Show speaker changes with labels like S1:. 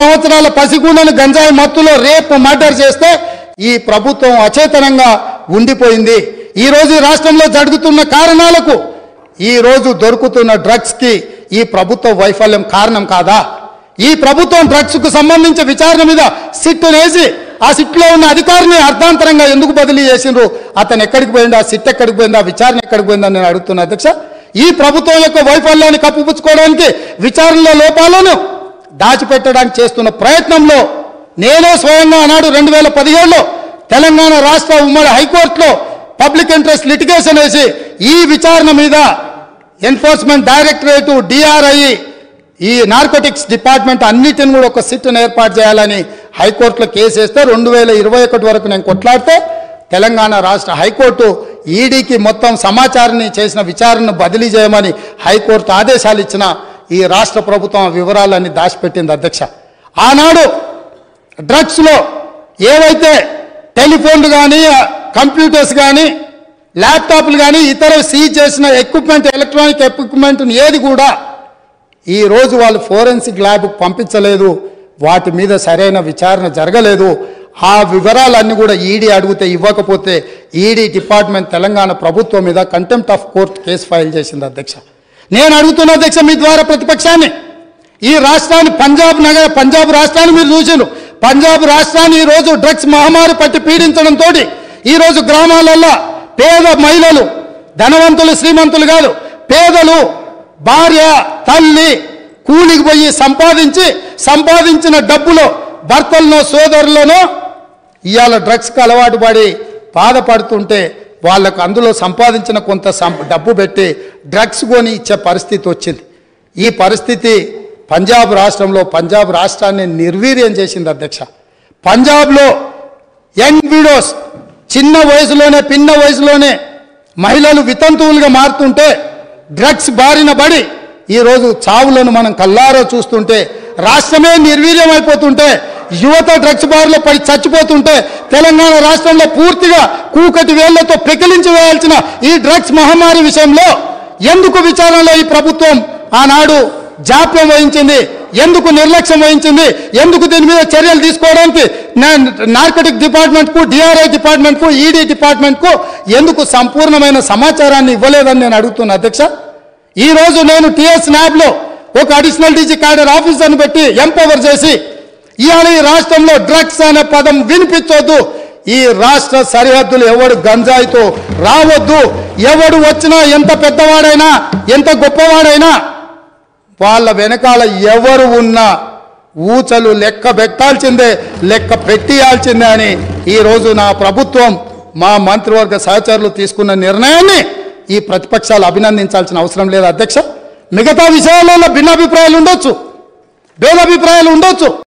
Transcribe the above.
S1: సంవత్సరాల పసిగుండను గంజాయి మత్తులో రేపు మర్డర్ చేస్తే ఈ ప్రభుత్వం అచేతనంగా ఉండిపోయింది. ఈ రోజు రాష్ట్రంలో జరుగుతున్న కారణాలకు ఈ రోజు దొరుకుతున్న డ్రగ్స్ కి ఈ ప్రభుత్వ వైఫల్యం కారణం కాదా? ఈ ప్రభుత్వం డ్రగ్స్ కు సంబంధించి విచారణ మీద సిట్ వేసి ఆ సిట్ లో ఉన్న అధికారిని అర్ధాంతరంగా ఎందుకు బదిలీ చేసిండ్రు? అతను ఎక్కడికి పోయిందా? సిట్ ఎక్కడికి పోయిందా? విచారణ ఎక్కడికి పోయిందని నేను అడుగుతున్నా అధ్యక్ష. ఈ ప్రభుత్వం యొక్క వైఫల్యాన్ని కప్పిపుచ్చుకోవడానికి విచారణలో లోపాలను దాచిపెట్టడానికి చేస్తున్న ప్రయత్నంలో నేనే స్వయంగా ఆనాడు 2017లో తెలంగాణ రాష్ట్ర ఉమ్మడి హైకోర్టులో పబ్లిక్ ఇంట్రెస్ట్ లిటిగేషన్ వేసి ఈ విచారణ మీద ఎన్ఫోర్స్మెంట్ డైరెక్టరేట్, డిఆర్ఐ, ఈ నార్కోటిక్స్ డిపార్ట్మెంట్ అన్నిటిని కూడా ఒక సిట్ను ఏర్పాటు చేయాలని హైకోర్టులో కేసు వేస్తే 2021 వరకు నేను కొట్లాడితే తెలంగాణ రాష్ట్ర హైకోర్టు ఈడీకి మొత్తం సమాచారాన్ని చేసిన విచారణను బదిలీ చేయమని హైకోర్టు ఆదేశాలు ఇచ్చిన ఈ రాష్ట్ర ప్రభుత్వం వివరాలన్నీ దాచిపెట్టింది అధ్యక్ష. ఆనాడు డ్రగ్స్లో ఏవైతే టెలిఫోన్లు కానీ, కంప్యూటర్స్ కానీ, ల్యాప్టాప్లు కానీ ఇతర సీజ్ చేసిన ఎక్విప్మెంట్, ఎలక్ట్రానిక్ ఎక్విప్మెంట్ని ఏది కూడా ఈరోజు వాళ్ళు ఫోరెన్సిక్ ల్యాబ్కు పంపించలేదు. వాటి మీద సరైన విచారణ జరగలేదు. ఆ వివరాలన్నీ కూడా ఈడీ అడిగితే ఇవ్వకపోతే ఈడీ డిపార్ట్మెంట్ తెలంగాణ ప్రభుత్వం మీద contempt of court case file చేసింది అధ్యక్ష. నేను అడుగుతున్న అధ్యక్ష మీ ద్వారా ప్రతిపక్షాన్ని, ఈ రాష్ట్రాన్ని పంజాబ్ రాష్ట్రాన్ని మీరు చూసిండ్రు. పంజాబ్ రాష్ట్రాన్ని ఈరోజు డ్రగ్స్ మహమ్మారి పట్టి పీడించడంతో ఈరోజు గ్రామాలలో పేద మహిళలు, ధనవంతులు శ్రీమంతులు కాదు, పేదలు భార్య తల్లి కూలికి పోయి సంపాదించిన డబ్బులో భర్తలను సోదరులను ఇవాళ డ్రగ్స్కి అలవాటు పడి బాధపడుతుంటే వాళ్ళకు అందులో సంపాదించిన కొంత డబ్బు పెట్టి డ్రగ్స్ కొని ఇచ్చే పరిస్థితి వచ్చింది. ఈ పరిస్థితి పంజాబ్ రాష్ట్రాన్ని నిర్వీర్యం చేసింది అధ్యక్ష. పంజాబ్లో యంగ్ విడోస్ పిన్న వయసులోనే మహిళలు వితంతువులుగా మారుతుంటే డ్రగ్స్ బారిన పడి ఈరోజు చావులను మనం కల్లారో చూస్తుంటే, రాష్ట్రమే నిర్వీర్యం అయిపోతుంటే, యువత డ్రగ్స్ బారిలో పడి చచ్చిపోతుంటే తెలంగాణ రాష్ట్రంలో పూర్తిగా కూకటి వేళ్లతో పెకిలించి వేయాల్సిన ఈ డ్రగ్స్ మహమ్మారి విషయంలో ఎందుకు విచారణలో ఈ ప్రభుత్వం ఆనాడు జాప్యం వహించింది? ఎందుకు నిర్లక్ష్యం వహించింది? ఎందుకు దీని మీద చర్యలు తీసుకోవడానికి నార్కోటిక్ డిపార్ట్మెంట్కు, డిఆర్ఐ డిపార్ట్మెంట్కు, ఈడీ డిపార్ట్మెంట్కు ఎందుకు సంపూర్ణమైన సమాచారాన్ని ఇవ్వలేదని నేను అడుగుతున్నా అధ్యక్ష. ఈరోజు నేను టీఎస్ ల్యాబ్లో ఒక అడిషనల్ డీజీ క్యాడర్ ఆఫీసర్ని పెట్టి ఎంపవర్ చేసి ఇవాళ ఈ రాష్ట్రంలో డ్రగ్స్ అనే పదం వినిపించొద్దు, ఈ రాష్ట్ర సరిహద్దులు ఎవడు గంజాయితో రావద్దు, ఎవడు వచ్చినా ఎంత పెద్దవాడైనా ఎంత గొప్పవాడైనా వాళ్ళ వెనకాల ఎవరు ఉన్నా ఊచలు లెక్క పెట్టాల్సిందే, లెక్క పెట్టియాల్సిందే అని ఈరోజు నా ప్రభుత్వం, మా మంత్రివర్గ సహచరులు తీసుకున్న నిర్ణయాన్ని ఈ ప్రతిపక్షాలు అభినందించాల్సిన అవసరం లేదు అధ్యక్ష. మిగతా విషయాలలో భిన్నాభిప్రాయాలు ఉండొచ్చు, భేదాభిప్రాయాలు ఉండొచ్చు.